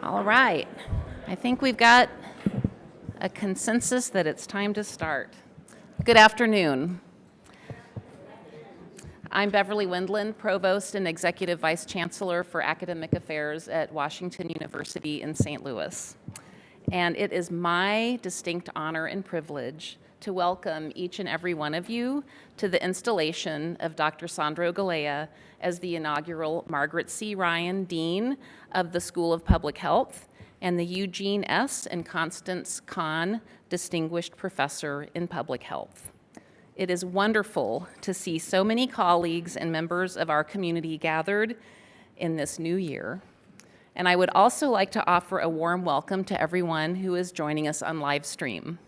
All right. I think we've got a consensus that it's time to start. Good afternoon. I'm Beverly Wendland, Provost and Executive Vice Chancellor for Academic Affairs at Washington University in St. Louis. And it is my distinct honor and privilege to welcome each and every one of you to the installation of Dr. Sandro Galea as the inaugural Margaret C. Ryan Dean of the School of Public Health and the Eugene S. and Constance Kahn Distinguished Professor in Public Health. It is wonderful to see so many colleagues and members of our community gathered in this new year. And I would also like to offer a warm welcome to everyone who is joining us on live stream.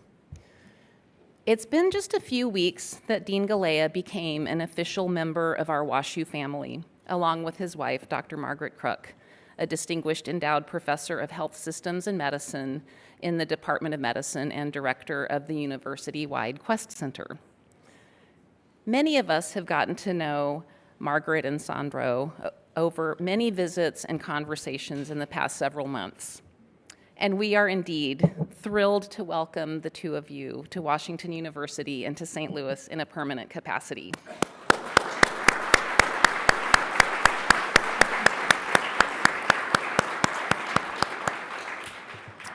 It's been just a few weeks that Dean Galea became an official member of our WashU family, along with his wife, Dr. Margaret Crook, a distinguished endowed professor of health systems and medicine in the Department of Medicine and director of the university-wide Quest Center. Many of us have gotten to know Margaret and Sandro over many visits and conversations in the past several months. And we are indeed thrilled to welcome the two of you to Washington University and to St. Louis in a permanent capacity.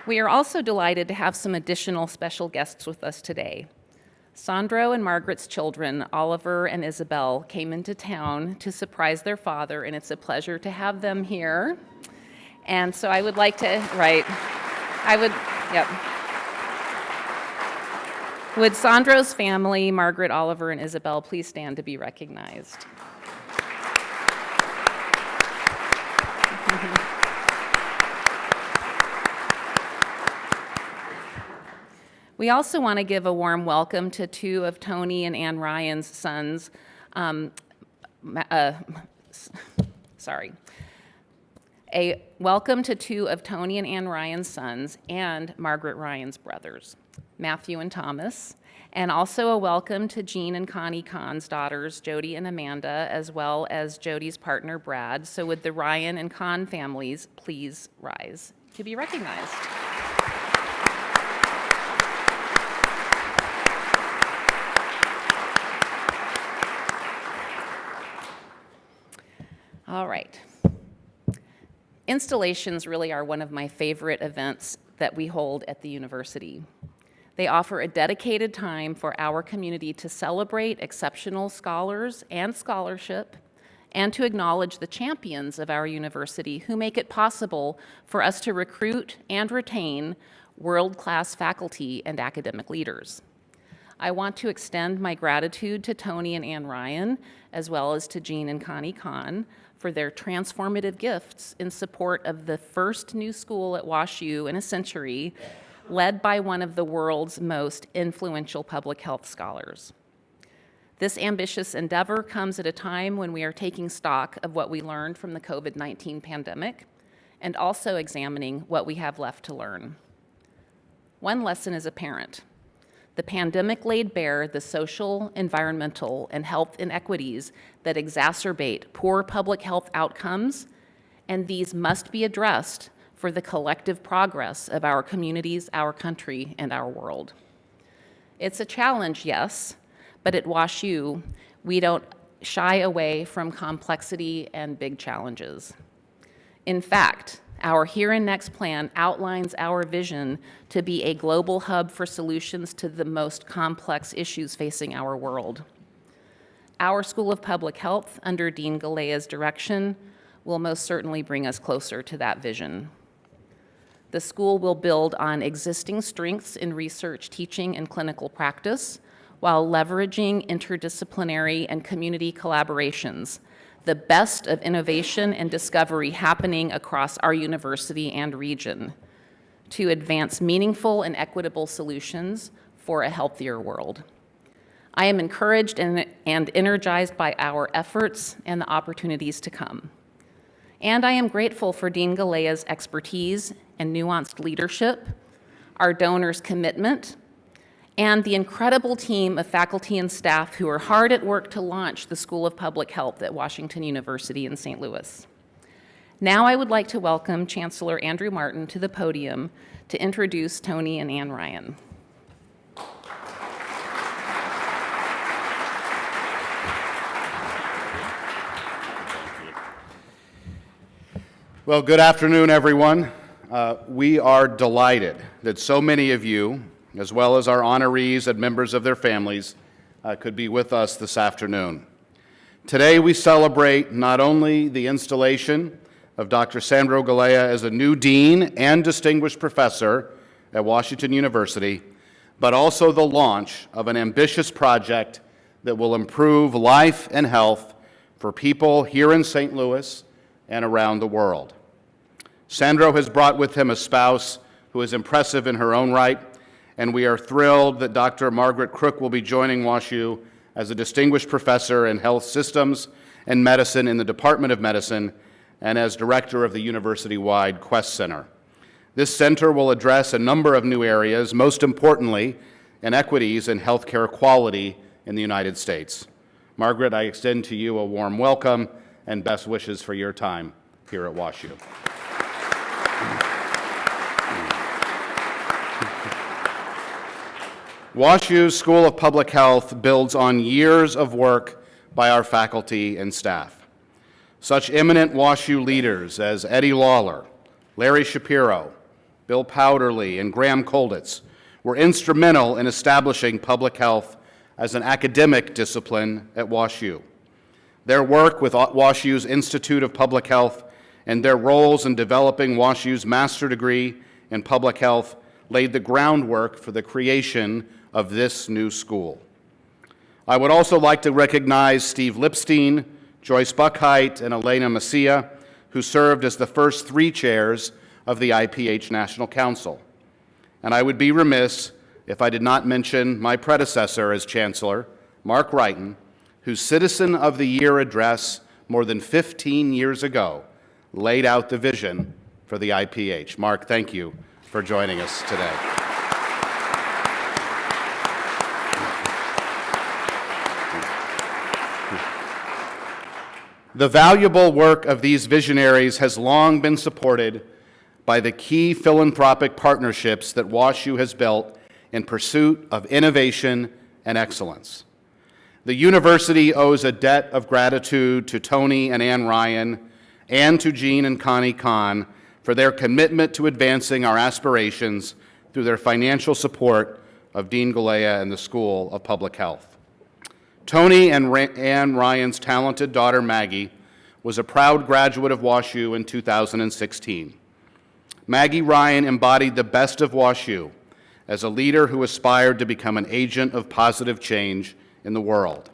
We are also delighted to have some additional special guests with us today. Sandro and Margaret's children, Oliver and Isabel, came into town to surprise their father, and it's a pleasure to have them here. And so I would like to, Would Sandro's family, Margaret, Oliver, and Isabel, please stand to be recognized? We also want to give a warm welcome to two of Tony and Ann Ryan's sons. A welcome to two of Tony and Ann Ryan's sons and Margaret Ryan's brothers, Matthew and Thomas, and also a welcome to Jean and Connie Kahn's daughters, Jody and Amanda, as well as Jody's partner, Brad. So would the Ryan and Kahn families please rise to be recognized? All right. Installations really are one of my favorite events that we hold at the university. They offer a dedicated time for our community to celebrate exceptional scholars and scholarship, and to acknowledge the champions of our university who make it possible for us to recruit and retain world-class faculty and academic leaders. I want to extend my gratitude to Tony and Ann Ryan, as well as to Jean and Connie Kahn, for their transformative gifts in support of the first new school at WashU in a century, led by one of the world's most influential public health scholars. This ambitious endeavor comes at a time when we are taking stock of what we learned from the COVID-19 pandemic and also examining what we have left to learn. One lesson is apparent. The pandemic laid bare the social, environmental, and health inequities that exacerbate poor public health outcomes, and these must be addressed for the collective progress of our communities, our country, and our world. It's a challenge, yes, but at WashU, we don't shy away from complexity and big challenges. In fact, our Here and Next plan outlines our vision to be a global hub for solutions to the most complex issues facing our world. Our School of Public Health, under Dean Galea's direction, will most certainly bring us closer to that vision. The school will build on existing strengths in research, teaching, and clinical practice, while leveraging interdisciplinary and community collaborations, the best of innovation and discovery happening across our university and region, to advance meaningful and equitable solutions for a healthier world. I am encouraged and energized by our efforts and the opportunities to come. And I am grateful for Dean Galea's expertise and nuanced leadership, our donors' commitment, and the incredible team of faculty and staff who are hard at work to launch the School of Public Health at Washington University in St. Louis. Now I would like to welcome Chancellor Andrew Martin to the podium to introduce Tony and Ann Ryan. Well, good afternoon, everyone. We are delighted that so many of you, as well as our honorees and members of their families, could be with us this afternoon. Today we celebrate not only the installation of Dr. Sandro Galea as a new dean and distinguished professor at Washington University, but also the launch of an ambitious project that will improve life and health for people here in St. Louis and around the world. Sandro has brought with him a spouse who is impressive in her own right, and we are thrilled that Dr. Margaret Crook will be joining WashU as a distinguished professor in health systems and medicine in the Department of Medicine and as director of the university-wide Quest Center. This center will address a number of new areas, most importantly, inequities in healthcare quality in the United States. Margaret, I extend to you a warm welcome and best wishes for your time here at WashU. WashU's School of Public Health builds on years of work by our faculty and staff. Such eminent WashU leaders as Eddie Lawler, Larry Shapiro, Bill Powderly, and Graham Colditz were instrumental in establishing public health as an academic discipline at WashU. Their work with WashU's Institute of Public Health and their roles in developing WashU's master degree in public health laid the groundwork for the creation of this new school. I would also like to recognize Steve Lipstein, Joyce Buckheit, and Elena Macia, who served as the first 3 chairs of the IPH National Council. And I would be remiss if I did not mention my predecessor as Chancellor, Mark Wrighton, whose Citizen of the Year address more than 15 years ago laid out the vision for the IPH. Mark, thank you for joining us today. The valuable work of these visionaries has long been supported by the key philanthropic partnerships that WashU has built in pursuit of innovation and excellence. The university owes a debt of gratitude to Tony and Ann Ryan and to Eugene and Connie Kahn for their commitment to advancing our aspirations through their financial support of Dean Galea and the School of Public Health. Tony and Ann Ryan's talented daughter, Maggie, was a proud graduate of WashU in 2016. Maggie Ryan embodied the best of WashU as a leader who aspired to become an agent of positive change in the world.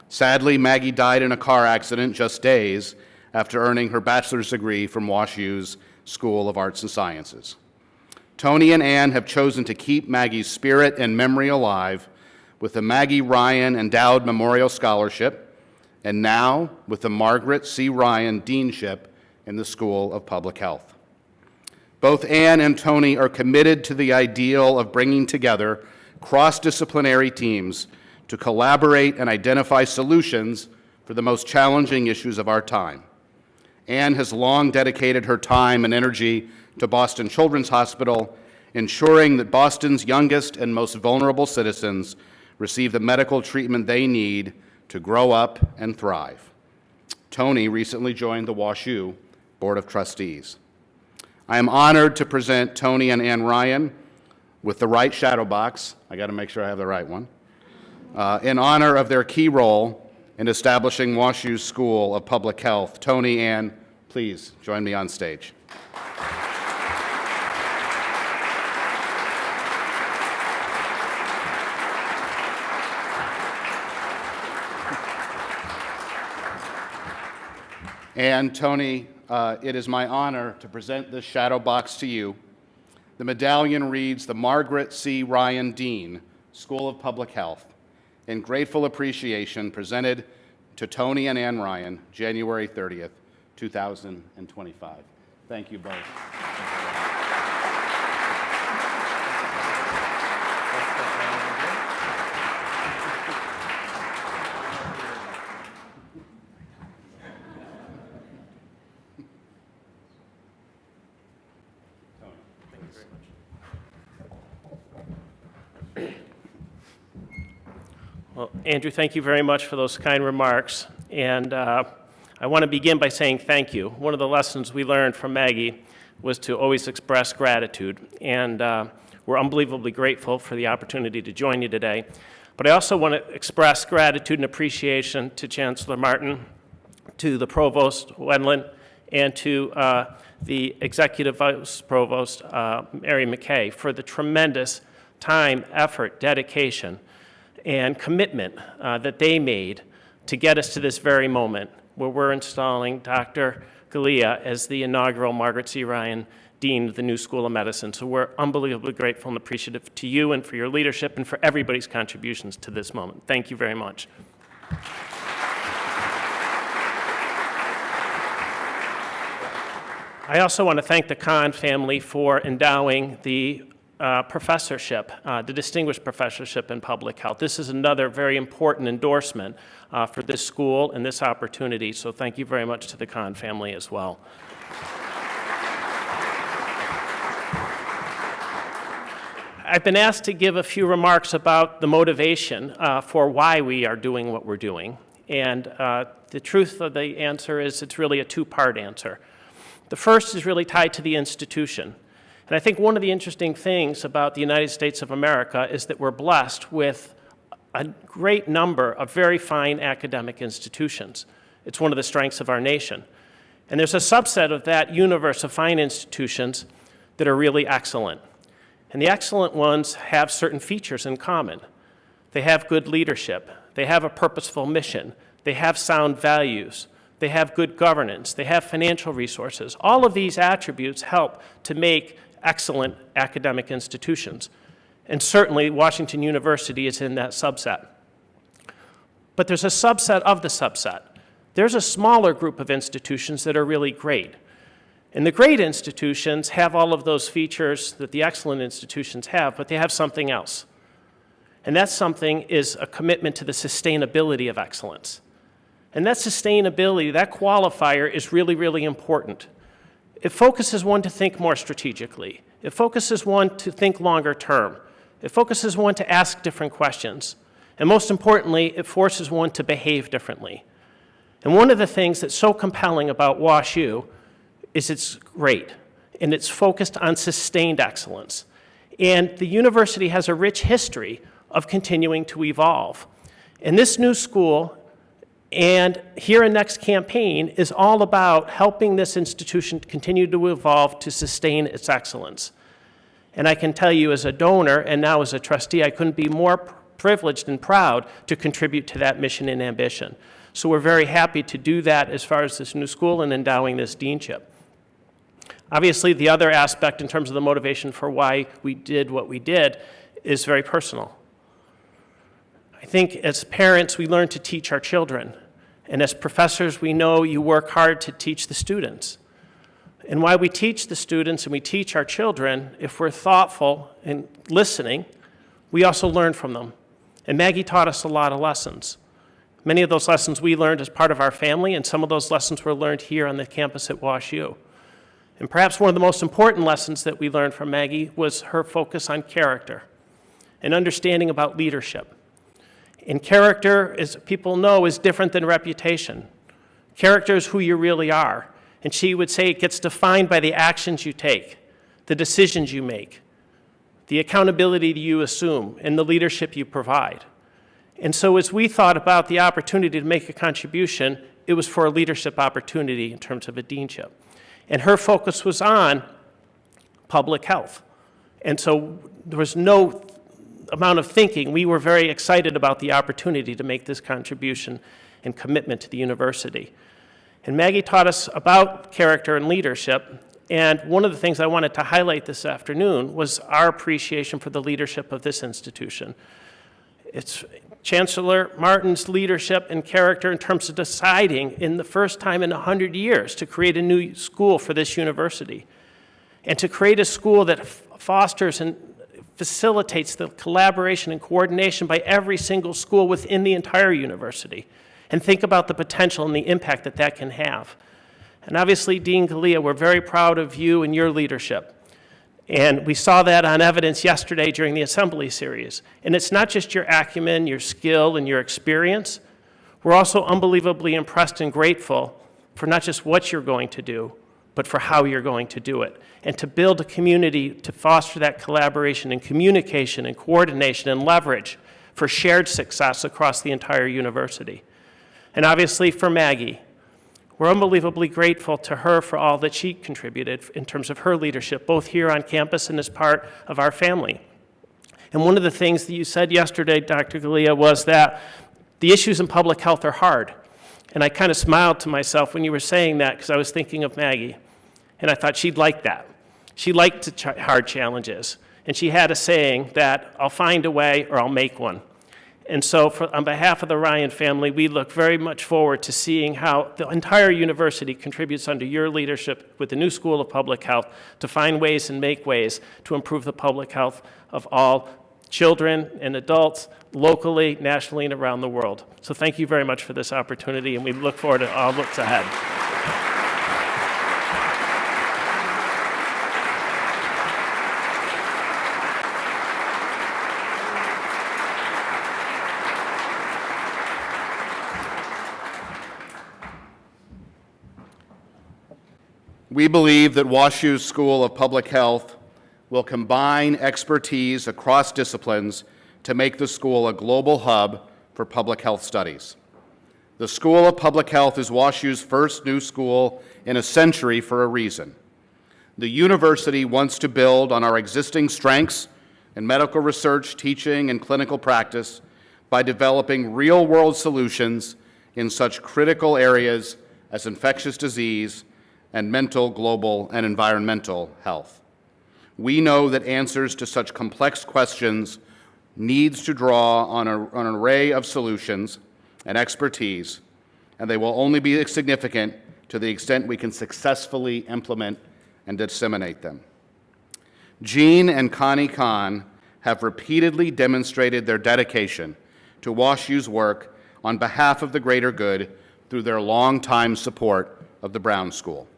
Sadly, Maggie died in a car accident just days after earning her bachelor's degree from WashU's School of Arts and Sciences. Tony and Ann have chosen to keep Maggie's spirit and memory alive with the Maggie Ryan Endowed Memorial Scholarship, and now with the Margaret C. Ryan Deanship in the School of Public Health. Both Ann and Tony are committed to the ideal of bringing together cross-disciplinary teams to collaborate and identify solutions for the most challenging issues of our time. Ann has long dedicated her time and energy to Boston Children's Hospital, ensuring that Boston's youngest and most vulnerable citizens receive the medical treatment they need to grow up and thrive. Tony recently joined the WashU Board of Trustees. I am honored to present Tony and Ann Ryan with the right shadow box, I got to make sure I have the right one, in honor of their key role in establishing WashU's School of Public Health. Tony, Ann, please join me on stage. And Tony, it is my honor to present this shadow box to you. The medallion reads, the Margaret C. Ryan Dean, School of Public Health, in grateful appreciation presented to Tony and Ann Ryan, January 30th, 2025. Thank you both. Well, Andrew, thank you very much for those kind remarks. And I want to begin by saying thank you. One of the lessons we learned from Maggie was to always express gratitude. And we're unbelievably grateful for the opportunity to join you today. But I also want to express gratitude and appreciation to Chancellor Martin, to the Provost Wendland, and to the Executive Vice Provost, Mary McKay, for the tremendous time, effort, dedication, and commitment that they made to get us to this very moment where we're installing Dr. Galea as the inaugural Margaret C. Ryan Dean of the new School of Medicine. So we're unbelievably grateful and appreciative to you and for your leadership and for everybody's contributions to this moment. Thank you very much. I also want to thank the Kahn family for endowing the professorship, the distinguished professorship in public health. This is another very important endorsement for this school and this opportunity, so thank you very much to the Kahn family as well. I've been asked to give a few remarks about the motivation for why we are doing what we're doing, and the truth of the answer is it's really a two-part answer. The first is really tied to the institution. And I think one of the interesting things about the United States of America is that we're blessed with a great number of very fine academic institutions. It's one of the strengths of our nation. And there's a subset of that universe of fine institutions that are really excellent. And the excellent ones have certain features in common. They have good leadership. They have a purposeful mission. They have sound values. They have good governance. They have financial resources. All of these attributes help to make excellent academic institutions. And certainly Washington University is in that subset. But there's a subset of the subset. There's a smaller group of institutions that are really great. And the great institutions have all of those features that the excellent institutions have, but they have something else. And that something is a commitment to the sustainability of excellence. And that sustainability, that qualifier is really, really important. It focuses one to think more strategically. It focuses one to think longer term. It focuses one to ask different questions. And most importantly, it forces one to behave differently. And one of the things that's so compelling about WashU is it's great, and it's focused on sustained excellence. And the university has a rich history of continuing to evolve. And this new school and Here and Next campaign is all about helping this institution continue to evolve to sustain its excellence. And I can tell you as a donor and now as a trustee, I couldn't be more privileged and proud to contribute to that mission and ambition. So we're very happy to do that as far as this new school and endowing this deanship. Obviously, the other aspect in terms of the motivation for why we did what we did is very personal. I think as parents, we learn to teach our children. And as professors, we know you work hard to teach the students. And while we teach the students and we teach our children, if we're thoughtful and listening, we also learn from them. And Maggie taught us a lot of lessons. Many of those lessons we learned as part of our family, and some of those lessons were learned here on the campus at WashU. And perhaps one of the most important lessons that we learned from Maggie was her focus on character and understanding about leadership. And character, as people know, is different than reputation. Character is who you really are. And she would say it gets defined by the actions you take, the decisions you make, the accountability you assume, and the leadership you provide. And so as we thought about the opportunity to make a contribution, it was for a leadership opportunity in terms of a deanship. And her focus was on public health. And so there was no amount of thinking. We were very excited about the opportunity to make this contribution and commitment to the university. And Maggie taught us about character and leadership. And one of the things I wanted to highlight this afternoon was our appreciation for the leadership of this institution. It's Chancellor Martin's leadership and character in terms of deciding in the first time in 100 years to create a new school for this university and to create a school that fosters and facilitates the collaboration and coordination by every single school within the entire university, and think about the potential and the impact that that can have. And obviously, Dean Galea, we're very proud of you and your leadership. And we saw that on evidence yesterday during the assembly series. And it's not just your acumen, your skill, and your experience. We're also unbelievably impressed and grateful for not just what you're going to do, but for how you're going to do it. And to build a community to foster that collaboration and communication and coordination and leverage for shared success across the entire university. And obviously for Maggie, we're unbelievably grateful to her for all that she contributed in terms of her leadership, both here on campus and as part of our family. And one of the things that you said yesterday, Dr. Galea, was that the issues in public health are hard. And I kind of smiled to myself when you were saying that because I was thinking of Maggie. And I thought she'd like that. She liked hard challenges. And she had a saying that I'll find a way or I'll make one. And so on behalf of the Ryan family, we look very much forward to seeing how the entire university contributes under your leadership with the new School of Public Health to find ways and make ways to improve the public health of all children and adults locally, nationally, and around the world. So thank you very much for this opportunity, and we look forward to all that's ahead. We believe that WashU's School of Public Health will combine expertise across disciplines to make the school a global hub for public health studies. The School of Public Health is WashU's first new school in a century for a reason. The university wants to build on our existing strengths in medical research, teaching, and clinical practice by developing real-world solutions in such critical areas as infectious disease and mental, global, and environmental health. We know that answers to such complex questions needs to draw on an array of solutions and expertise, and they will only be significant to the extent we can successfully implement and disseminate them. Eugene and Kahn have repeatedly demonstrated their dedication to WashU's work on behalf of the greater good through their longtime support of the Brown School.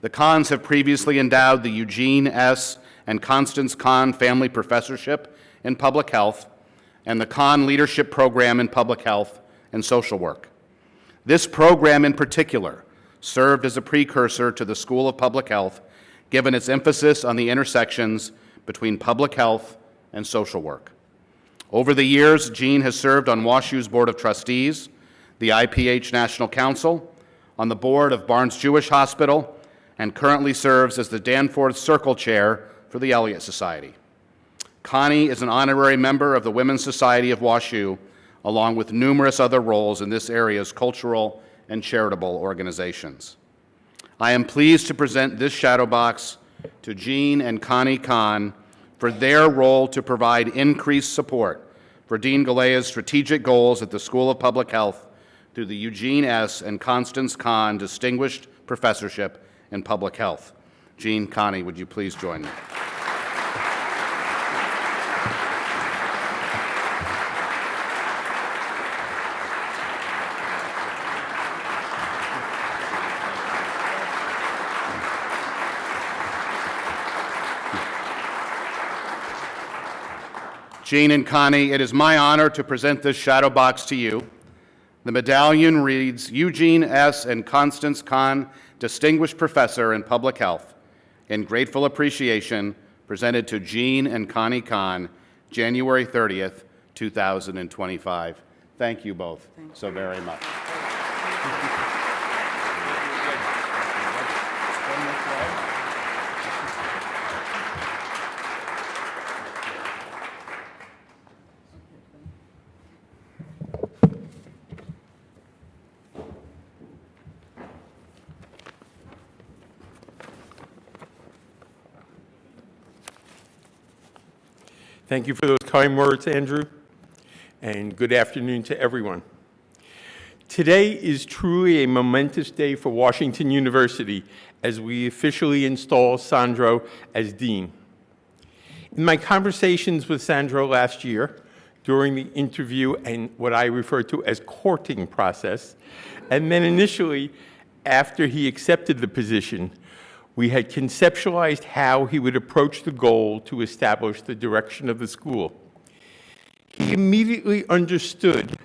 The Kahns have previously endowed the Eugene S. and Constance Kahn Family Professorship in Public Health and the Kahn Leadership Program in Public Health and Social Work. This program in particular served as a precursor to the School of Public Health, given its emphasis on the intersections between public health and social work. Over the years, Eugene has served on WashU's Board of Trustees, the IPH National Council, on the board of Barnes Jewish Hospital, and currently serves as the Danforth Circle Chair for the Elliott Society. Connie is an honorary member of the Women's Society of WashU, along with numerous other roles in this area's cultural and charitable organizations. I am pleased to present this shadow box to Eugene and Connie Kahn for their role to provide increased support for Dean Galea's strategic goals at the School of Public Health through the Eugene S. and Constance Kahn Distinguished Professorship in Public Health. Eugene, Connie, would you please join me? Eugene and Connie, it is my honor to present this shadow box to you. The medallion reads, Eugene S. and Constance Kahn, Distinguished Professor in Public Health, in grateful appreciation, presented to Eugene and Connie Kahn, January 30th, 2025. Thank you both so very much. Thank you for those kind words, Andrew, and good afternoon to everyone. Today is truly a momentous day for Washington University as we officially install Sandro as dean. In my conversations with Sandro last year, during the interview and what I refer to as courting process, and then initially after he accepted the position, we had conceptualized how he would approach the goal to establish the direction of the school. He immediately understood,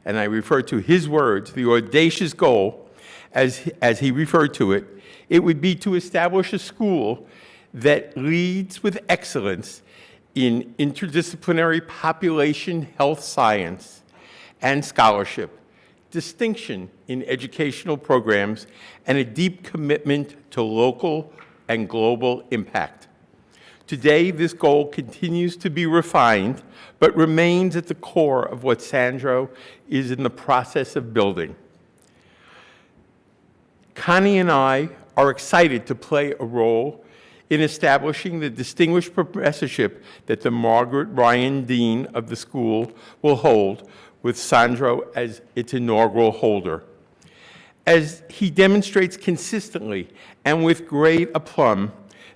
and I refer to his words, the audacious goal, as he referred to it, it would be to establish a school that leads with excellence in interdisciplinary population health science and scholarship, distinction in educational programs, and a deep commitment to local and global impact. Today, this goal continues to be refined, but remains at the core of what Sandro is in the process of building. Connie and I are excited to play a role in establishing the distinguished professorship that the Margaret Ryan Dean of the school will hold, with Sandro as its inaugural holder. As he demonstrates consistently and with great aplomb,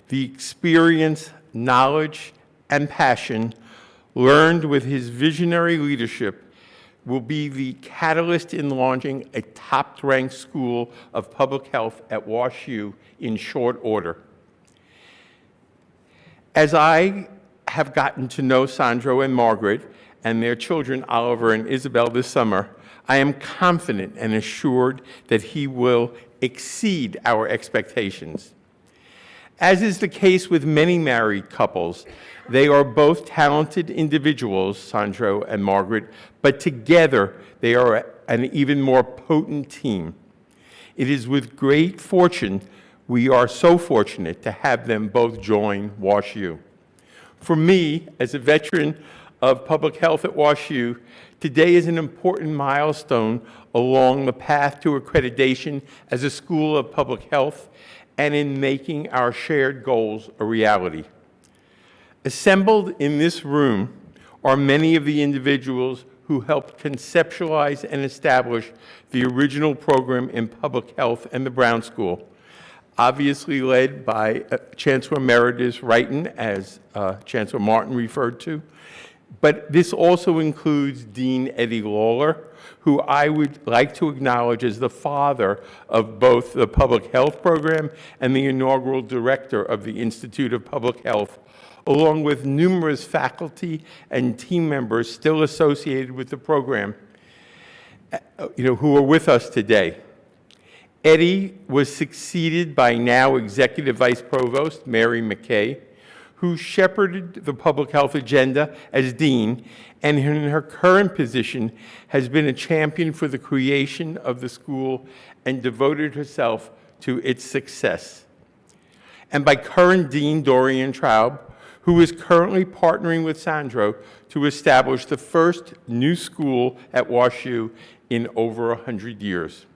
the experience, knowledge, and passion learned with his visionary leadership will be the catalyst in launching a top-ranked school of public health at WashU in short order. As I have gotten to know Sandro and Margaret and their children, Oliver and Isabel, this summer, I am confident and assured that he will exceed our expectations. As is the case with many married couples, they are both talented individuals, Sandro and Margaret, but together they are an even more potent team. It is with great fortune we are so fortunate to have them both join WashU. For me, as a veteran of public health at WashU, today is an important milestone along the path to accreditation as a school of public health and in making our shared goals a reality. Assembled in this room are many of the individuals who helped conceptualize and establish the original program in public health and the Brown School, obviously led by Chancellor Emeritus Wrighton, as Chancellor Martin referred to. But this also includes Dean Eddie Lawler, who I would like to acknowledge as the father of both the public health program and the inaugural director of the Institute of Public Health, along with numerous faculty and team members still associated with the program, who are with us today. Eddie was succeeded by now Executive Vice Provost Mary McKay, who shepherded the public health agenda as dean, and in her current position has been a champion for the creation of the school and devoted herself to its success. And by current Dean Dorian Traub, who is currently partnering with Sandro to establish the first new school at WashU in over 100 years.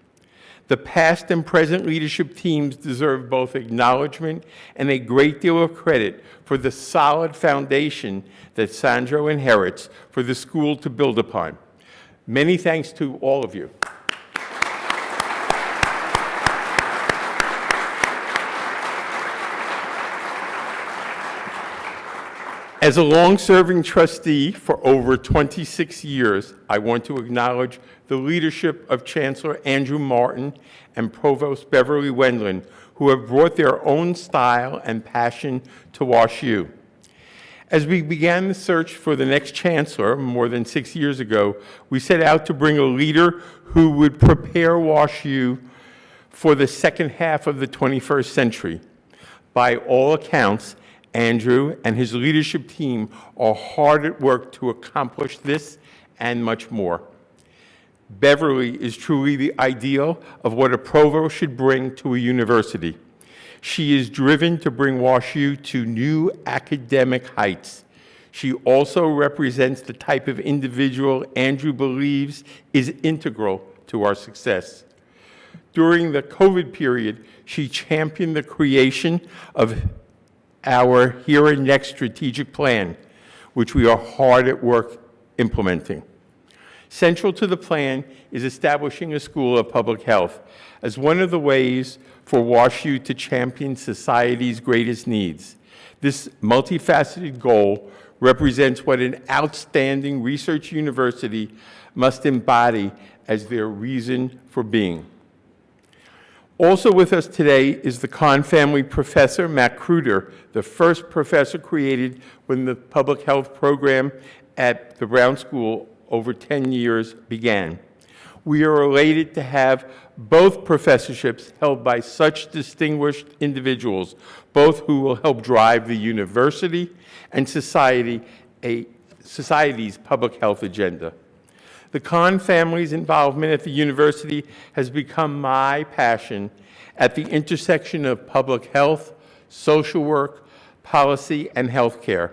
The past and present leadership teams deserve both acknowledgement and a great deal of credit for the solid foundation that Sandro inherits for the school to build upon. Many thanks to all of you. As a long-serving trustee for over 26 years, I want to acknowledge the leadership of Chancellor Andrew Martin and Provost Beverly Wendland, who have brought their own style and passion to WashU. As we began the search for the next chancellor more than 6 years ago, we set out to bring a leader who would prepare WashU for the second half of the 21st century. By all accounts, Andrew and his leadership team are hard at work to accomplish this and much more. Beverly is truly the ideal of what a provost should bring to a university. She is driven to bring WashU to new academic heights. She also represents the type of individual Andrew believes is integral to our success. During the COVID period, she championed the creation of our Here and Next strategic plan, which we are hard at work implementing. Central to the plan is establishing a school of public health as one of the ways for WashU to champion society's greatest needs. This multifaceted goal represents what an outstanding research university must embody as their reason for being. Also with us today is the Kahn family professor, Matt Kruder, the first professor created when the public health program at the Brown School over 10 years began. We are elated to have both professorships held by such distinguished individuals, both who will help drive the university and society's public health agenda. The Kahn family's involvement at the university has become my passion at the intersection of public health, social work, policy, and healthcare.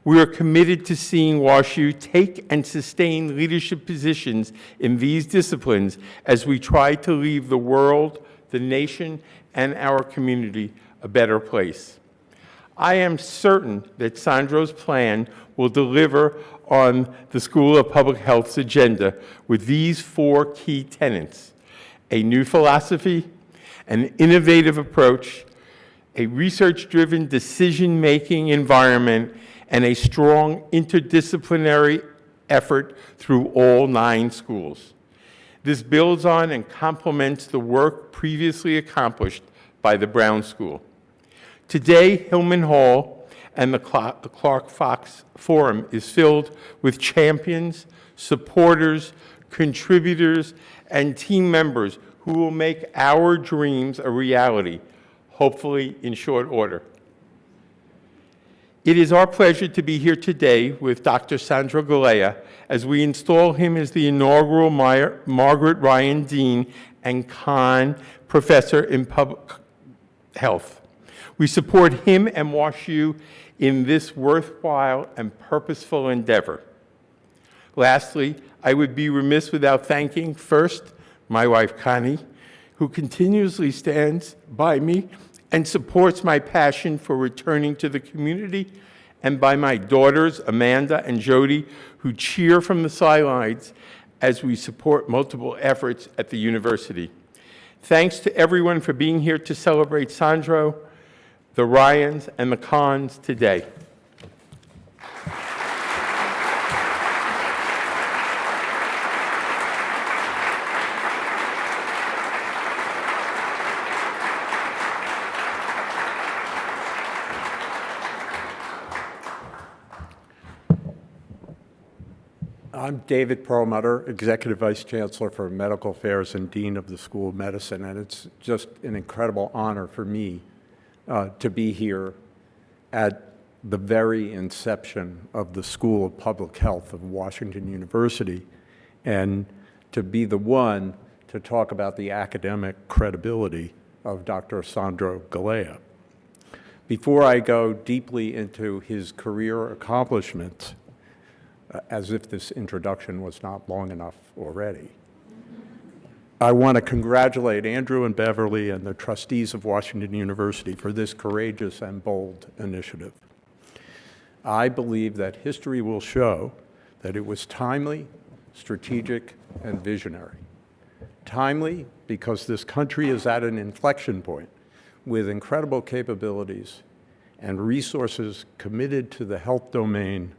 We are committed to seeing WashU take and sustain leadership positions in these disciplines as we try to leave the world, the nation, and our community a better place. I am certain that Sandro's plan will deliver on the School of Public Health's agenda with these 4 key tenets: a new philosophy, an innovative approach, a research-driven decision-making environment, and a strong interdisciplinary effort through all 9 schools. This builds on and complements the work previously accomplished by the Brown School. Today, Hillman Hall and the Clark Fox Forum is filled with champions, supporters, contributors, and team members who will make our dreams a reality, hopefully in short order. It is our pleasure to be here today with Dr. Sandro Galea as we install him as the inaugural Margaret Ryan Dean and Kahn Professor in Public Health. We support him and WashU in this worthwhile and purposeful endeavor. Lastly, I would be remiss without thanking first my wife Connie, who continuously stands by me and supports my passion for returning to the community, and by my daughters Amanda and Jody, who cheer from the sidelines as we support multiple efforts at the university. Thanks to everyone for being here to celebrate Sandro, the Ryans, and the Kahns today. I'm David Perlmutter, Executive Vice Chancellor for Medical Affairs and Dean of the School of Medicine, and it's just an incredible honor for me to be here at the very inception of the School of Public Health of Washington University, and to be the one to talk about the academic credibility of Dr. Sandro Galea. Before I go deeply into his career accomplishments, as if this introduction was not long enough already, I want to congratulate Andrew and Beverly and the trustees of Washington University for this courageous and bold initiative. I believe that history will show that it was timely, strategic, and visionary. Timely because this country is at an inflection point with incredible capabilities and resources committed to the health domain,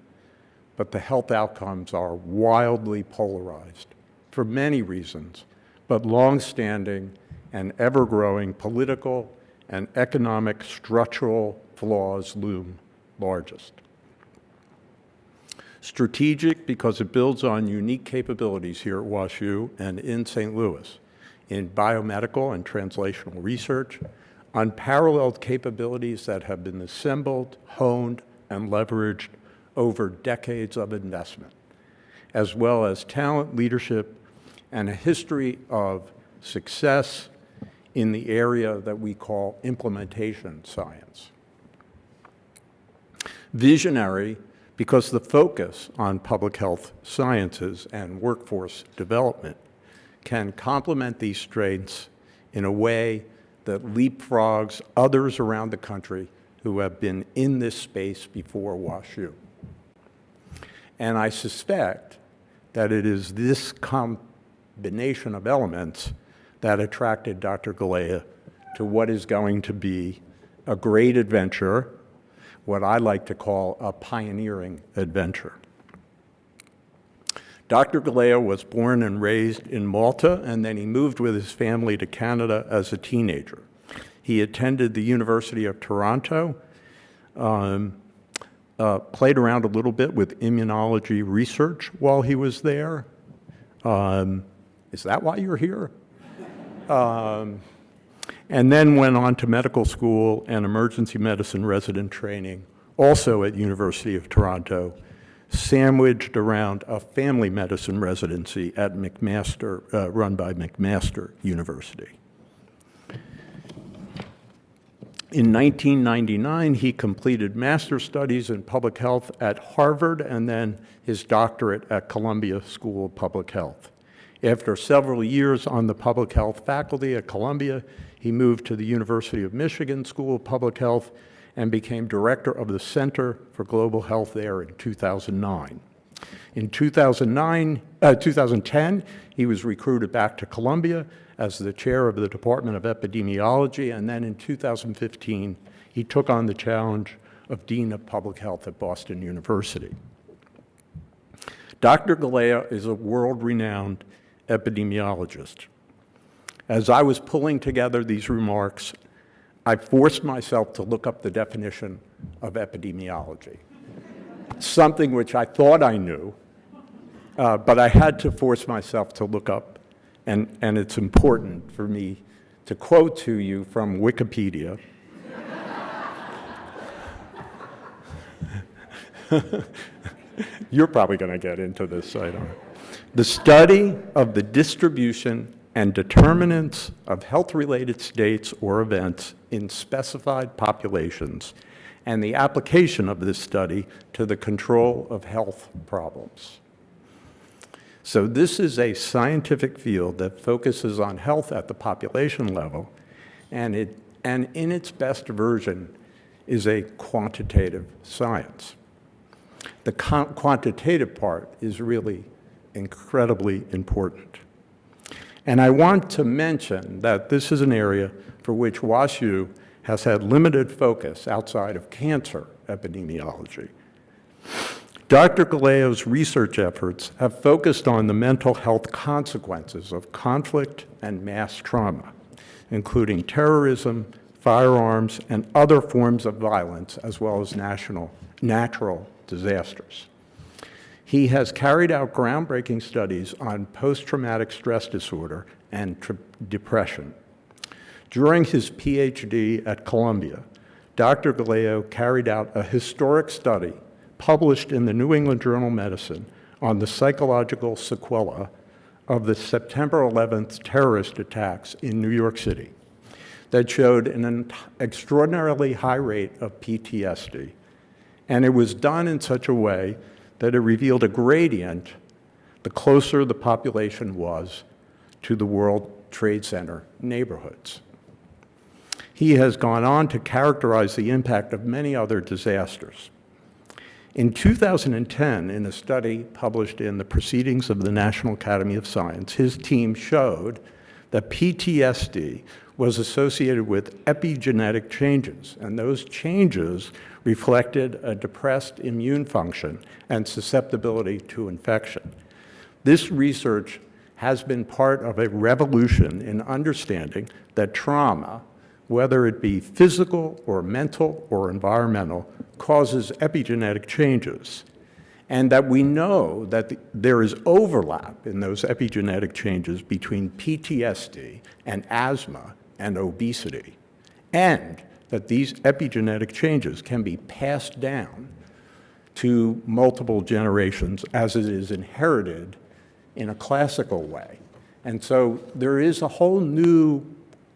but the health outcomes are wildly polarized for many reasons, but long-standing and ever-growing political and economic structural flaws loom largest. Strategic because it builds on unique capabilities here at WashU and in St. Louis in biomedical and translational research, unparalleled capabilities that have been assembled, honed, and leveraged over decades of investment, as well as talent, leadership, and a history of success in the area that we call implementation science. Visionary because the focus on public health sciences and workforce development can complement these strengths in a way that leapfrogs others around the country who have been in this space before WashU. And I suspect that it is this combination of elements that attracted Dr. Galea to what is going to be a great adventure, what I like to call a pioneering adventure. Dr. Galea was born and raised in Malta, and then he moved with his family to Canada as a teenager. He attended the University of Toronto, played around a little bit with immunology research while he was there. Is that why you're here? And then went on to medical school and emergency medicine resident training, also at University of Toronto, sandwiched around a family medicine residency at McMaster, run by McMaster University. In 1999, he completed master's studies in public health at Harvard and then his doctorate at Columbia School of Public Health. After several years on the public health faculty at Columbia, he moved to the University of Michigan School of Public Health and became director of the Center for Global Health there in 2009. In 2010, he was recruited back to Columbia as the chair of the Department of Epidemiology, and then in 2015, he took on the challenge of Dean of Public Health at Boston University. Dr. Galea is a world-renowned epidemiologist. As I was pulling together these remarks, I forced myself to look up the definition of epidemiology, something which I thought I knew, but I had to force myself to look up, and it's important for me to quote to you from Wikipedia. You're probably going to get into this, I don't know. The study of the distribution and determinants of health-related states or events in specified populations, and the application of this study to the control of health problems. So this is a scientific field that focuses on health at the population level, and in its best version is a quantitative science. The quantitative part is really incredibly important. And I want to mention that this is an area for which WashU has had limited focus outside of cancer epidemiology. Dr. Galea's research efforts have focused on the mental health consequences of conflict and mass trauma, including terrorism, firearms, and other forms of violence, as well as natural disasters. He has carried out groundbreaking studies on post-traumatic stress disorder and depression. During his PhD at Columbia, Dr. Galea carried out a historic study published in the New England Journal of Medicine on the psychological sequelae of the September 11th terrorist attacks in New York City that showed an extraordinarily high rate of PTSD. And it was done in such a way that it revealed a gradient the closer the population was to the World Trade Center neighborhoods. He has gone on to characterize the impact of many other disasters. In 2010, in a study published in the Proceedings of the National Academy of Science, his team showed that PTSD was associated with epigenetic changes, and those changes reflected a depressed immune function and susceptibility to infection. This research has been part of a revolution in understanding that trauma, whether it be physical or mental or environmental, causes epigenetic changes, and that we know that there is overlap in those epigenetic changes between PTSD and asthma and obesity, and that these epigenetic changes can be passed down to multiple generations as it is inherited in a classical way. And so there is a whole new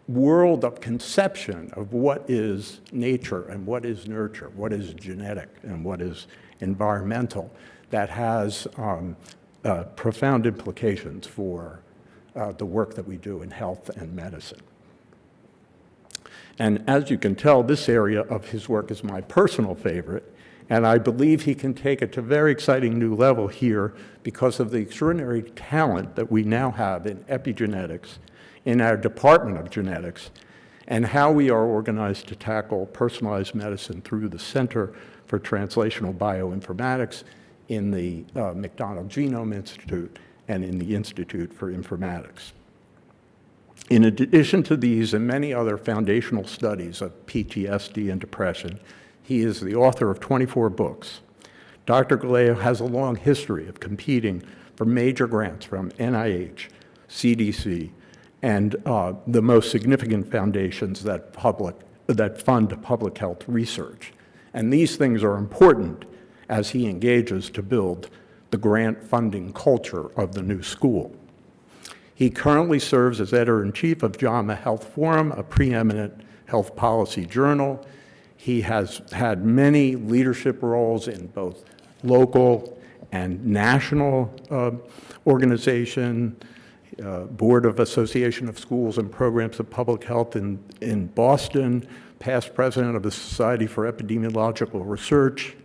world of conception of what is nature and what is nurture, what is genetic and what is environmental, that has profound implications for the work that we do in health and medicine. And as you can tell, this area of his work is my personal favorite, and I believe he can take it to a very exciting new level here because of the extraordinary talent that we now have in epigenetics in our Department of Genetics, and how we are organized to tackle personalized medicine through the Center for Translational Bioinformatics in the McDonald Genome Institute and in the Institute for Informatics. In addition to these and many other foundational studies of PTSD and depression, he is the author of 24 books. Dr. Galea has a long history of competing for major grants from NIH, CDC, and the most significant foundations that fund public health research. And these things are important as he engages to build the grant funding culture of the new school. He currently serves as editor-in-chief of JAMA Health Forum, a preeminent health policy journal. He has had many leadership roles in both local and national organization, Board of Association of Schools and Programs of Public Health in Boston, past president of the Society for Epidemiological Research.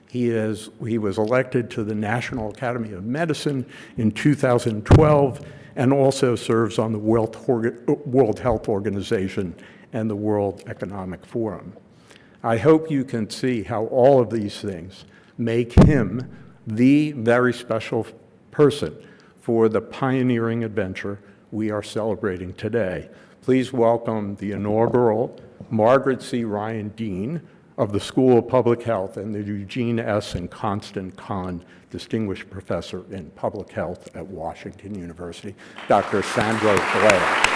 He was elected to the National Academy of Medicine in 2012 and also serves on the World Health Organization and the World Economic Forum. I hope you can see how all of these things make him the very special person for the pioneering adventure we are celebrating today. Please welcome the inaugural Margaret C. Ryan Dean of the School of Public Health and the Eugene S. and Constance Kahn Distinguished Professor in Public Health at Washington University, Dr. Sandro Galea.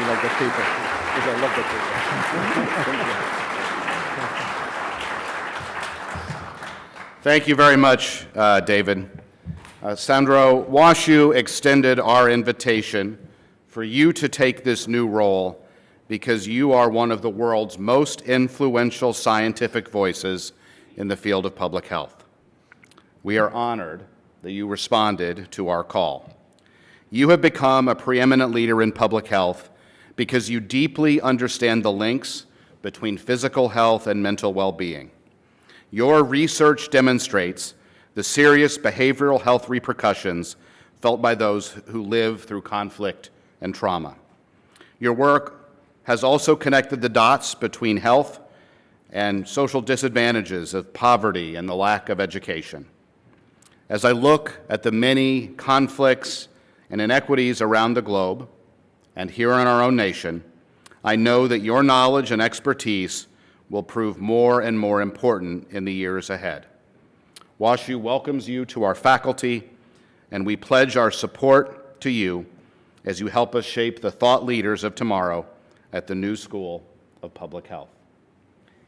Like the paper, because I love the paper. Thank you very much, David. Sandro, WashU extended our invitation for you to take this new role because you are one of the world's most influential scientific voices in the field of public health. We are honored that you responded to our call. You have become a preeminent leader in public health because you deeply understand the links between physical health and mental well-being. Your research demonstrates the serious behavioral health repercussions felt by those who live through conflict and trauma. Your work has also connected the dots between health and social disadvantages of poverty and the lack of education. As I look at the many conflicts and inequities around the globe, and here in our own nation, I know that your knowledge and expertise will prove more and more important in the years ahead. WashU welcomes you to our faculty, and we pledge our support to you as you help us shape the thought leaders of tomorrow at the new School of Public Health.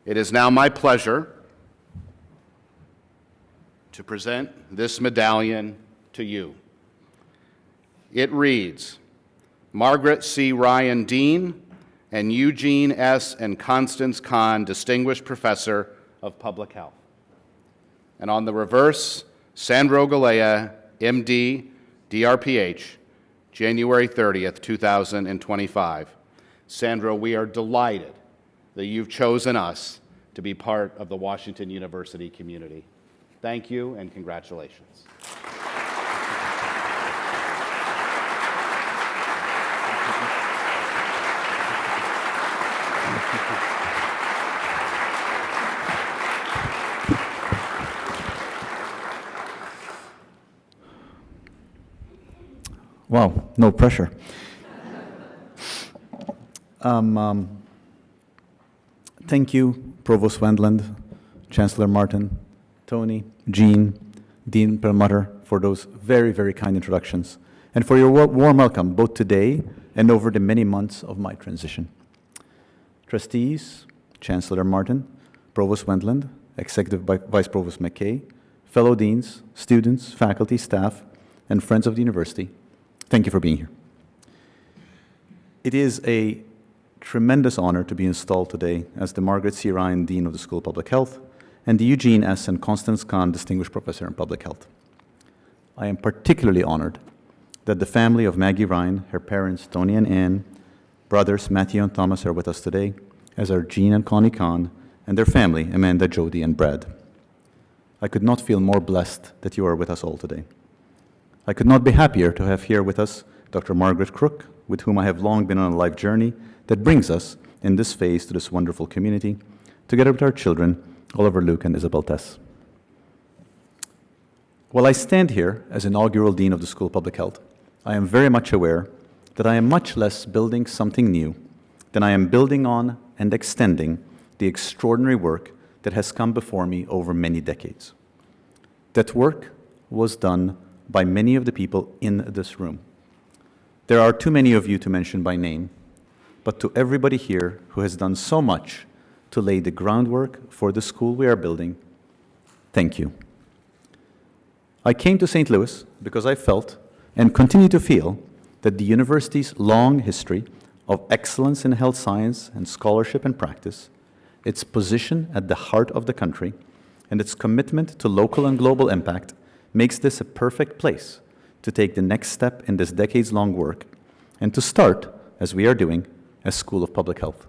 It is now my pleasure to present this medallion to you. It reads, Margaret C. Ryan Dean and Eugene S. and Constance Kahn Distinguished Professor of Public Health. And on the reverse, Sandro Galea, MD, DrPH, January 30th, 2025. Sandro, we are delighted that you've chosen us to be part of the Washington University community. Thank you and congratulations. Wow, no pressure. Thank you, Provost Wendland, Chancellor Martin, Tony, Gene, Dean Perlmutter, for those very, very kind introductions, and for your warm welcome both today and over the many months of my transition. Trustees, Chancellor Martin, Provost Wendland, Executive Vice Provost McKay, fellow deans, students, faculty, staff, and friends of the university, thank you for being here. It is a tremendous honor to be installed today as the Margaret C. Ryan Dean of the School of Public Health and the Eugene S. and Constance Kahn Distinguished Professor in Public Health. I am particularly honored that the family of Maggie Ryan, her parents Tony and Ann, brothers Matthew and Thomas are with us today, as are Gene and Connie Kahn, and their family, Amanda, Jody, and Brad. I could not feel more blessed that you are with us all today. I could not be happier to have here with us Dr. Margaret Crook, with whom I have long been on a life journey that brings us in this phase to this wonderful community, together with our children, Oliver, Luke, and Isabel Tess. While I stand here as inaugural Dean of the School of Public Health, I am very much aware that I am much less building something new than I am building on and extending the extraordinary work that has come before me over many decades. That work was done by many of the people in this room. There are too many of you to mention by name, but to everybody here who has done so much to lay the groundwork for the school we are building, thank you. I came to St. Louis because I felt, and continue to feel, that the university's long history of excellence in health science and scholarship and practice, its position at the heart of the country, and its commitment to local and global impact makes this a perfect place to take the next step in this decades-long work and to start, as we are doing, a School of Public Health.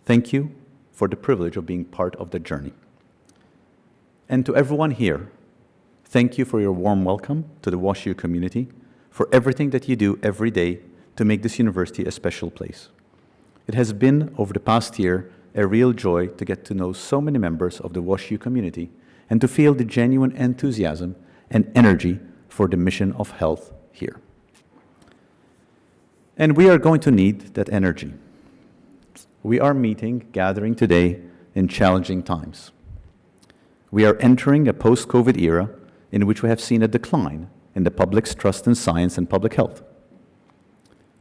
Thank you for the privilege of being part of the journey. And to everyone here, thank you for your warm welcome to the WashU community, for everything that you do every day to make this university a special place. It has been, over the past year, a real joy to get to know so many members of the WashU community and to feel the genuine enthusiasm and energy for the mission of health here. And we are going to need that energy. We are gathering today in challenging times. We are entering a post-COVID era in which we have seen a decline in the public's trust in science and public health.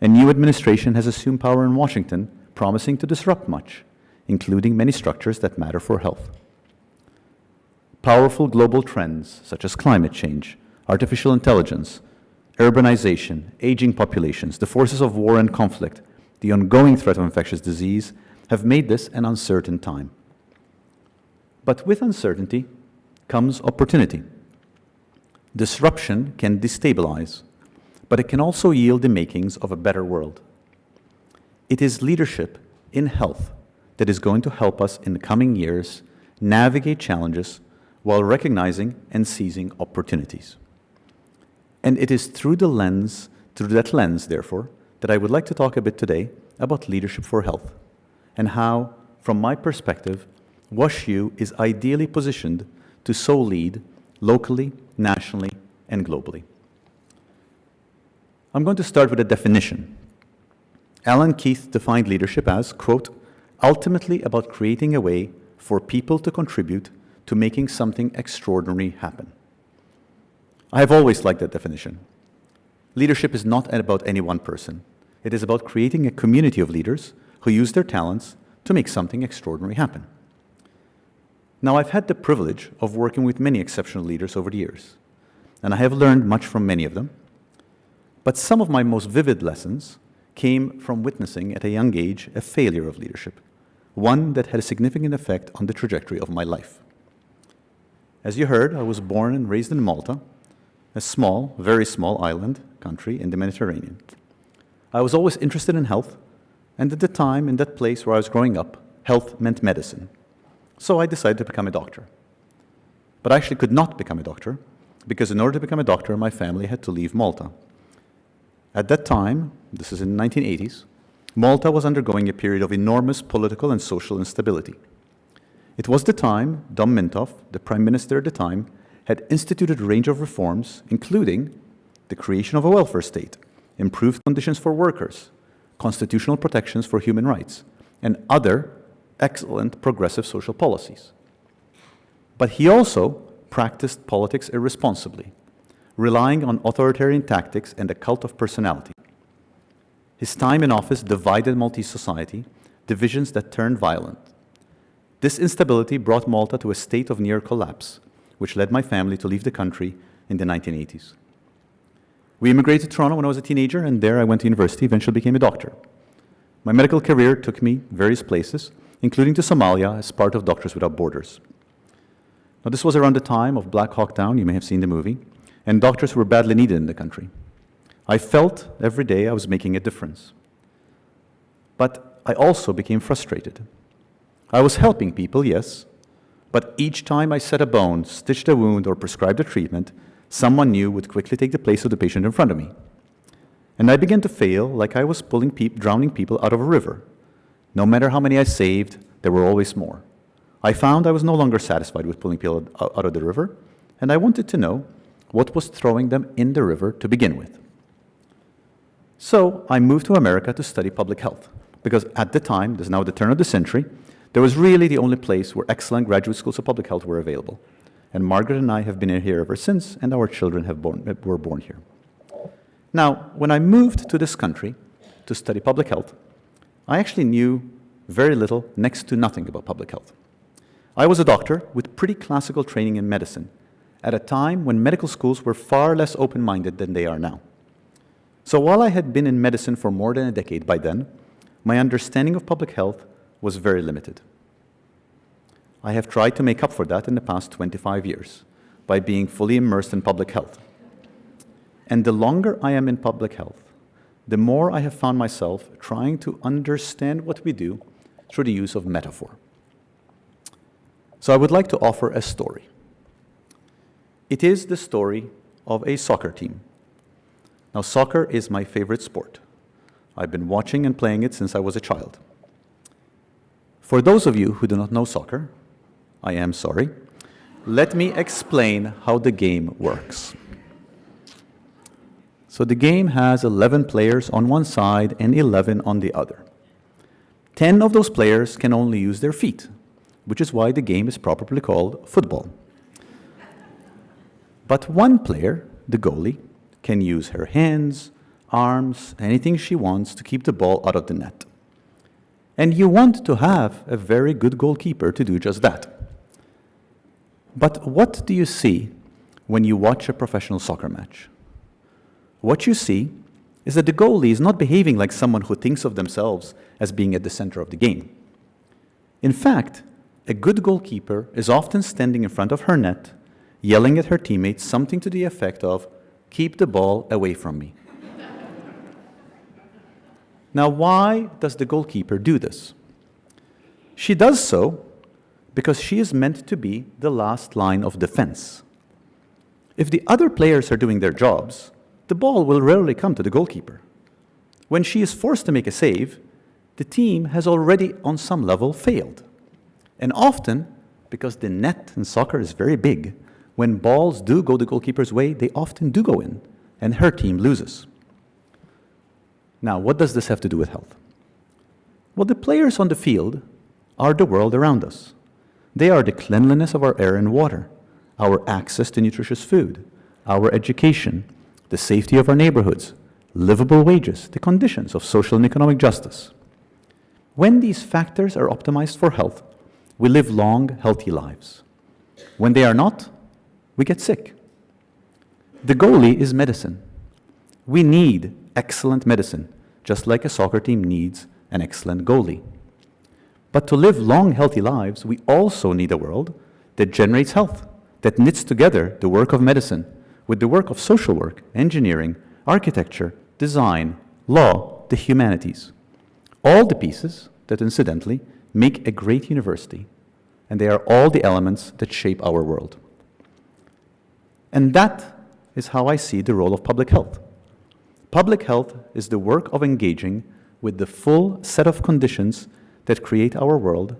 A new administration has assumed power in Washington, promising to disrupt much, including many structures that matter for health. Powerful global trends such as climate change, artificial intelligence, urbanization, aging populations, the forces of war and conflict, the ongoing threat of infectious disease have made this an uncertain time. But with uncertainty comes opportunity. Disruption can destabilize, but it can also yield the makings of a better world. It is leadership in health that is going to help us in the coming years navigate challenges while recognizing and seizing opportunities. And it is through that lens, therefore, that I would like to talk a bit today about leadership for health and how, from my perspective, WashU is ideally positioned to so lead locally, nationally, and globally. I'm going to start with a definition. Alan Keith defined leadership as, quote, ultimately about creating a way for people to contribute to making something extraordinary happen. I have always liked that definition. Leadership is not about any one person. It is about creating a community of leaders who use their talents to make something extraordinary happen. Now, I've had the privilege of working with many exceptional leaders over the years, and I have learned much from many of them. But some of my most vivid lessons came from witnessing at a young age a failure of leadership, one that had a significant effect on the trajectory of my life. As you heard, I was born and raised in Malta, a small, very small island country in the Mediterranean. I was always interested in health, and at the time, in that place where I was growing up, health meant medicine. So I decided to become a doctor. But I actually could not become a doctor, because in order to become a doctor, my family had to leave Malta. At that time, this is in the 1980s, Malta was undergoing a period of enormous political and social instability. It was the time Dom Mintoff, the prime minister at the time, had instituted a range of reforms, including the creation of a welfare state, improved conditions for workers, constitutional protections for human rights, and other excellent progressive social policies. But he also practiced politics irresponsibly, relying on authoritarian tactics and a cult of personality. His time in office divided Maltese society, divisions that turned violent. This instability brought Malta to a state of near collapse, which led my family to leave the country in the 1980s. We immigrated to Toronto when I was a teenager, and there I went to university, eventually became a doctor. My medical career took me various places, including to Somalia as part of Doctors Without Borders. Now, this was around the time of Black Hawk Down, you may have seen the movie, and doctors were badly needed in the country. I felt every day I was making a difference. But I also became frustrated. I was helping people, yes, but each time I set a bone, stitched a wound, or prescribed a treatment, someone new would quickly take the place of the patient in front of me. And I began to feel like I was drowning people out of a river, No matter how many I saved, there were always more. I found I was no longer satisfied with pulling people out of the river, and I wanted to know what was throwing them in the river to begin with. So I moved to America to study public health, because at the time, this is now the turn of the century, there was really the only place where excellent graduate schools of public health were available. And Margaret and I have been here ever since, and our children were born here. Now, when I moved to this country to study public health, I actually knew very little, next to nothing about public health. I was a doctor with pretty classical training in medicine at a time when medical schools were far less open-minded than they are now. So while I had been in medicine for more than a decade by then, my understanding of public health was very limited. I have tried to make up for that in the past 25 years by being fully immersed in public health. And the longer I am in public health, the more I have found myself trying to understand what we do through the use of metaphor. So I would like to offer a story. It is the story of a soccer team. Now, soccer is my favorite sport. I've been watching and playing it since I was a child. For those of you who do not know soccer, I am sorry. Let me explain how the game works. So the game has 11 players on one side and 11 on the other. 10 of those players can only use their feet, which is why the game is properly called football. But one player, the goalie, can use her hands, arms, anything she wants to keep the ball out of the net. And you want to have a very good goalkeeper to do just that. But what do you see when you watch a professional soccer match? What you see is that the goalie is not behaving like someone who thinks of themselves as being at the center of the game. In fact, a good goalkeeper is often standing in front of her net, yelling at her teammates something to the effect of, "Keep the ball away from me." Now, why does the goalkeeper do this? She does so because she is meant to be the last line of defense. If the other players are doing their jobs, the ball will rarely come to the goalkeeper. When she is forced to make a save, the team has already, on some level, failed. And often, because the net in soccer is very big, when balls do go the goalkeeper's way, they often do go in, and her team loses. Now, what does this have to do with health? Well, the players on the field are the world around us. They are the cleanliness of our air and water, our access to nutritious food, our education, the safety of our neighborhoods, livable wages, the conditions of social and economic justice. When these factors are optimized for health, we live long, healthy lives. When they are not, we get sick. The goalie is medicine. We need excellent medicine, just like a soccer team needs an excellent goalie. But to live long, healthy lives, we also need a world that generates health, that knits together the work of medicine with the work of social work, engineering, architecture, design, law, the humanities. All the pieces that, incidentally, make a great university, and they are all the elements that shape our world. And that is how I see the role of public health. Public health is the work of engaging with the full set of conditions that create our world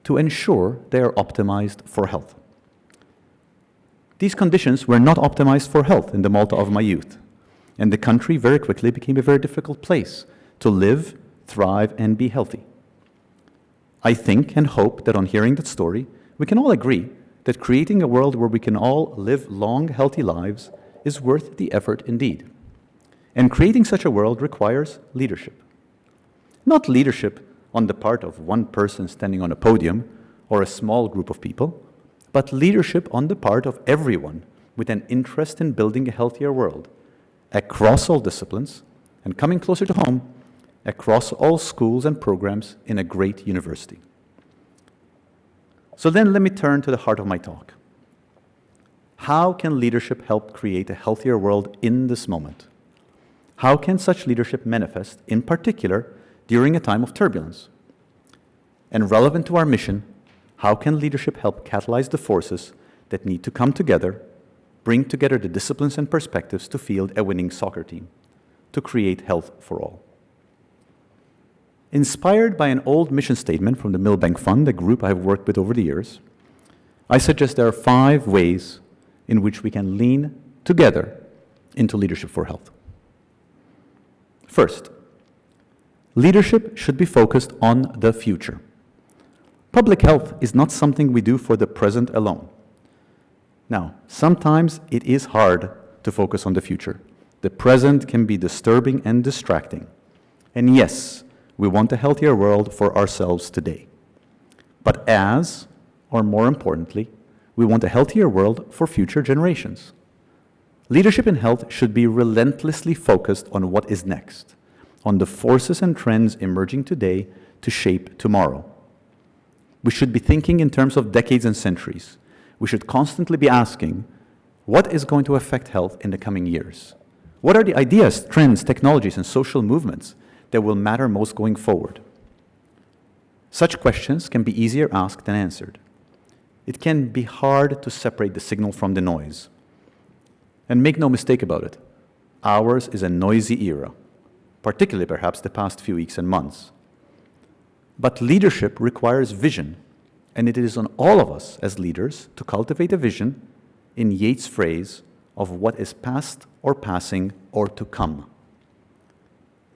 to ensure they are optimized for health. These conditions were not optimized for health in the Malta of my youth, and the country very quickly became a very difficult place to live, thrive, and be healthy. I think and hope that on hearing that story, we can all agree that creating a world where we can all live long, healthy lives is worth the effort indeed. And creating such a world requires leadership. Not leadership on the part of one person standing on a podium or a small group of people, but leadership on the part of everyone with an interest in building a healthier world, across all disciplines, and coming closer to home, across all schools and programs in a great university. So then let me turn to the heart of my talk. How can leadership help create a healthier world in this moment? How can such leadership manifest, in particular, during a time of turbulence? And relevant to our mission, how can leadership help catalyze the forces that need to come together, bring together the disciplines and perspectives to field a winning soccer team, to create health for all? Inspired by an old mission statement from the Milbank Fund, a group I have worked with over the years, I suggest there are 5 ways in which we can lean together into leadership for health. First, leadership should be focused on the future. Public health is not something we do for the present alone. Now, sometimes it is hard to focus on the future. The present can be disturbing and distracting. And yes, we want a healthier world for ourselves today. But as, or more importantly, we want a healthier world for future generations. Leadership in health should be relentlessly focused on what is next, on the forces and trends emerging today to shape tomorrow. We should be thinking in terms of decades and centuries. We should constantly be asking, what is going to affect health in the coming years? What are the ideas, trends, technologies, and social movements that will matter most going forward? Such questions can be easier asked than answered. It can be hard to separate the signal from the noise. And make no mistake about it, ours is a noisy era, particularly perhaps the past few weeks and months. But leadership requires vision, and it is on all of us as leaders to cultivate a vision, in Yeats' phrase, of what is past or passing or to come.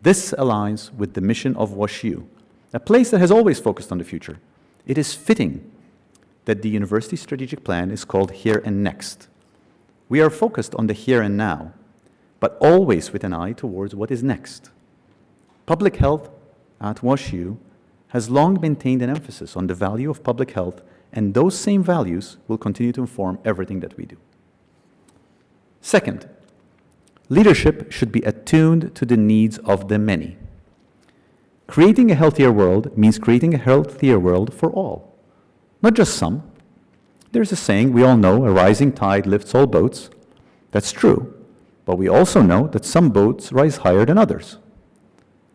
This aligns with the mission of WashU, a place that has always focused on the future. It is fitting that the university strategic plan is called Here and Next. We are focused on the here and now, but always with an eye towards what is next. Public health at WashU has long maintained an emphasis on the value of public health, and those same values will continue to inform everything that we do. Second, leadership should be attuned to the needs of the many. Creating a healthier world means creating a healthier world for all, not just some. There's a saying we all know, a rising tide lifts all boats. That's true, but we also know that some boats rise higher than others.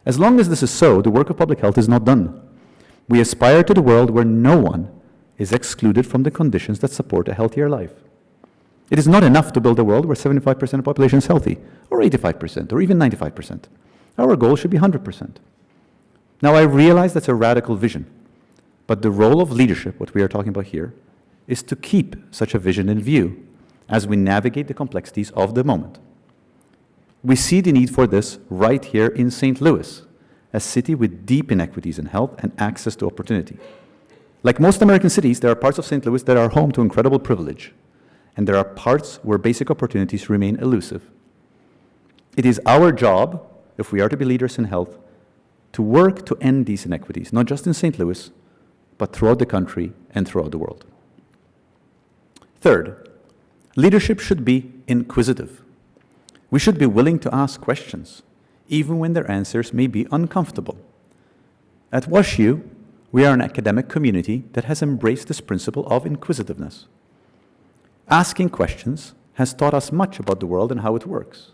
As long as this is so, the work of public health is not done. We aspire to the world where no one is excluded from the conditions that support a healthier life. It is not enough to build a world where 75% of the population is healthy, or 85%, or even 95%. Our goal should be 100%. Now, I realize that's a radical vision, but the role of leadership, what we are talking about here, is to keep such a vision in view as we navigate the complexities of the moment. We see the need for this right here in St. Louis, a city with deep inequities in health and access to opportunity. Like most American cities, there are parts of St. Louis that are home to incredible privilege, and there are parts where basic opportunities remain elusive. It is our job, if we are to be leaders in health, to work to end these inequities, not just in St. Louis, but throughout the country and throughout the world. Third, leadership should be inquisitive. We should be willing to ask questions, even when their answers may be uncomfortable. At WashU, we are an academic community that has embraced this principle of inquisitiveness. Asking questions has taught us much about the world and how it works.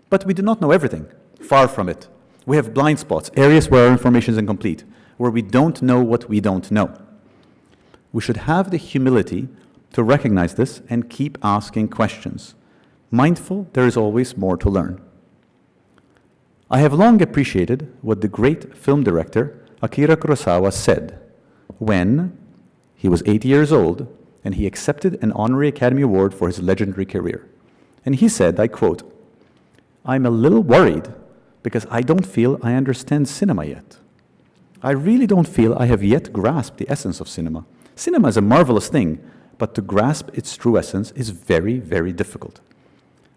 But we do not know everything. Far from it. We have blind spots, areas where our information is incomplete, where we don't know what we don't know. We should have the humility to recognize this and keep asking questions, mindful there is always more to learn. I have long appreciated what the great film director Akira Kurosawa said when he was 80 years old and he accepted an honorary Academy Award for his legendary career. And he said, I quote, "I'm a little worried because I don't feel I understand cinema yet. I really don't feel I have yet grasped the essence of cinema. Cinema is a marvelous thing, but to grasp its true essence is very, very difficult.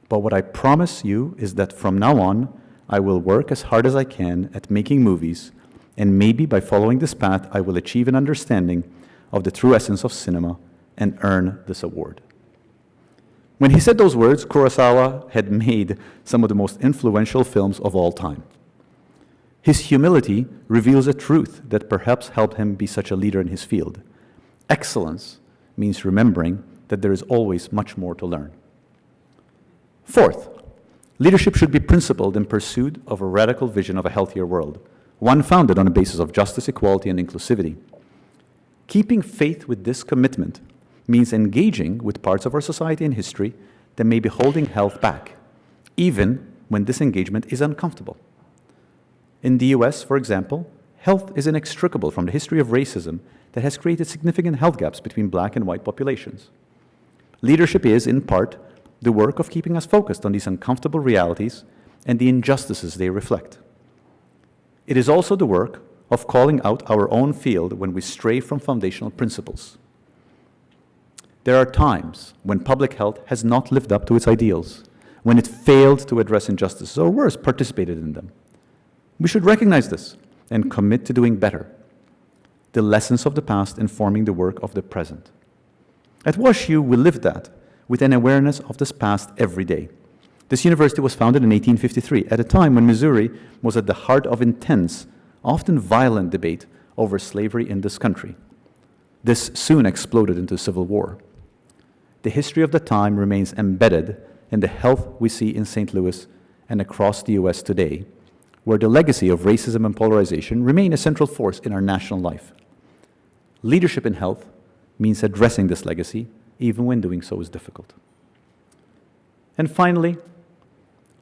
But what I promise you is that from now on, I will work as hard as I can at making movies, and maybe by following this path, I will achieve an understanding of the true essence of cinema and earn this award." When he said those words, Kurosawa had made some of the most influential films of all time. His humility reveals a truth that perhaps helped him be such a leader in his field. Excellence means remembering that there is always much more to learn. Fourth, leadership should be principled in pursuit of a radical vision of a healthier world, one founded on a basis of justice, equality, and inclusivity. Keeping faith with this commitment means engaging with parts of our society and history that may be holding health back, even when this engagement is uncomfortable. In the US, for example, health is inextricable from the history of racism that has created significant health gaps between black and white populations. Leadership is, in part, the work of keeping us focused on these uncomfortable realities and the injustices they reflect. It is also the work of calling out our own field when we stray from foundational principles. There are times when public health has not lived up to its ideals, when it failed to address injustices, or worse, participated in them. We should recognize this and commit to doing better, the lessons of the past informing the work of the present. At WashU, we live that with an awareness of this past every day. This university was founded in 1853, at a time when Missouri was at the heart of intense, often violent debate over slavery in this country. This soon exploded into civil war. The history of the time remains embedded in the health we see in St. Louis and across the US today, where the legacy of racism and polarization remain a central force in our national life. Leadership in health means addressing this legacy, even when doing so is difficult. And finally,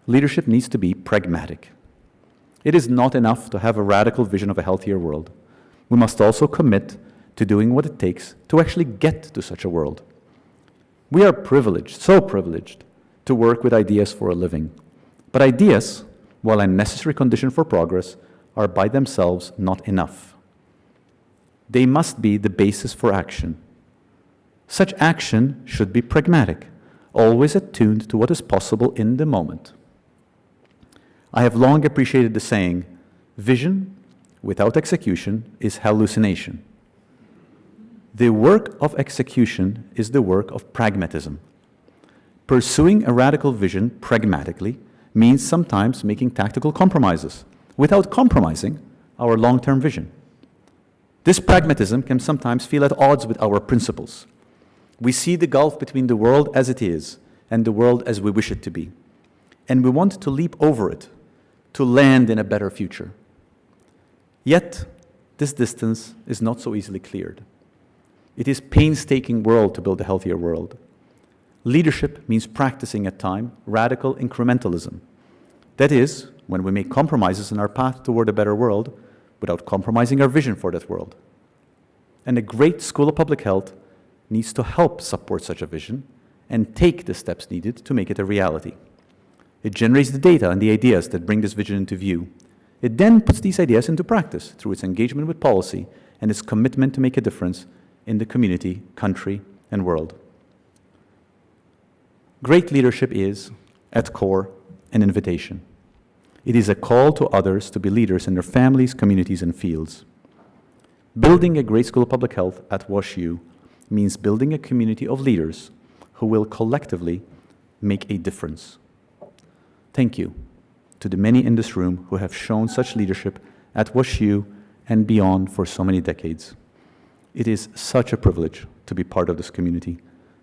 leadership needs to be pragmatic. It is not enough to have a radical vision of a healthier world. We must also commit to doing what it takes to actually get to such a world. We are privileged, so privileged, to work with ideas for a living. But ideas, while a necessary condition for progress, are by themselves not enough. They must be the basis for action. Such action should be pragmatic, always attuned to what is possible in the moment. I have long appreciated the saying, vision without execution is hallucination. The work of execution is the work of pragmatism. Pursuing a radical vision pragmatically means sometimes making tactical compromises without compromising our long-term vision. This pragmatism can sometimes feel at odds with our principles. We see the gulf between the world as it is and the world as we wish it to be, and we want to leap over it to land in a better future. Yet, this distance is not so easily cleared. It is painstaking work to build a healthier world. Leadership means practicing at times radical incrementalism. That is, when we make compromises in our path toward a better world without compromising our vision for that world. And a great School of Public Health needs to help support such a vision and take the steps needed to make it a reality. It generates the data and the ideas that bring this vision into view. It then puts these ideas into practice through its engagement with policy and its commitment to make a difference in the community, country, and world. Great leadership is, at core, an invitation. It is a call to others to be leaders in their families, communities, and fields. Building a great School of Public Health at WashU means building a community of leaders who will collectively make a difference. Thank you to the many in this room who have shown such leadership at WashU and beyond for so many decades. It is such a privilege to be part of this community,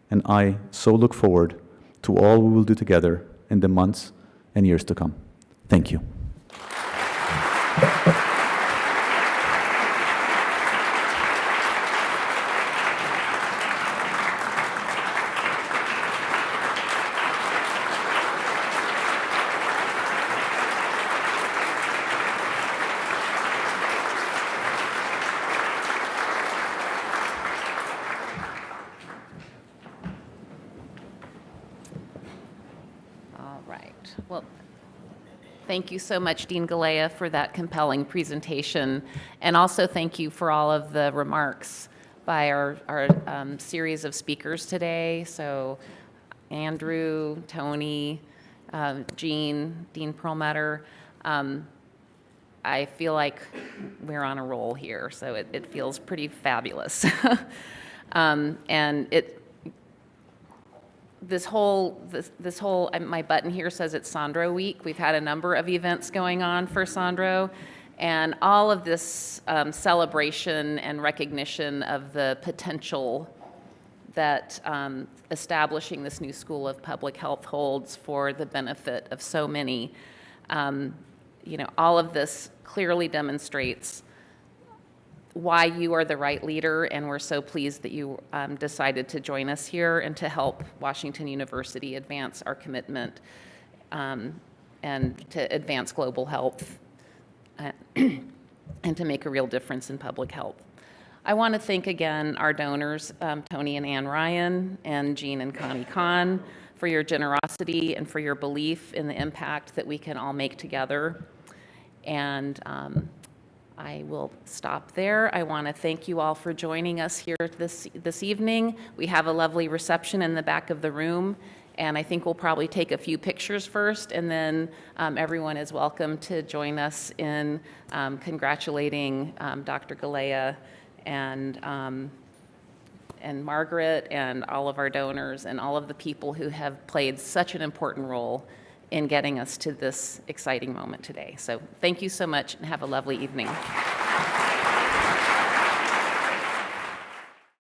and I so look forward to all we will do together in the months and years to come. Thank you. Well, thank you so much, Dean Galea, for that compelling presentation. And also thank you for all of the remarks by our series of speakers today. So Andrew, Tony, Eugene, Dean Perlmutter. I feel like we're on a roll here, so it feels pretty fabulous. And this whole, my button here says it's Sandro Week. We've had a number of events going on for Sandro, and all of this celebration and recognition of the potential that establishing this new School of Public Health holds for the benefit of so many. You know, all of this clearly demonstrates why you are the right leader, and we're so pleased that you decided to join us here and to help Washington University advance our commitment and to advance global health and to make a real difference in public health. I want to thank again our donors, Tony and Ann Ryan, and Jean and Connie Kahn, for your generosity and for your belief in the impact that we can all make together. And I will stop there. I want to thank you all for joining us here this evening. We have a lovely reception in the back of the room, and I think we'll probably take a few pictures first, and then everyone is welcome to join us in congratulating Dr. Galea and Margaret and all of our donors and all of the people who have played such an important role in getting us to this exciting moment today. So thank you so much and have a lovely evening.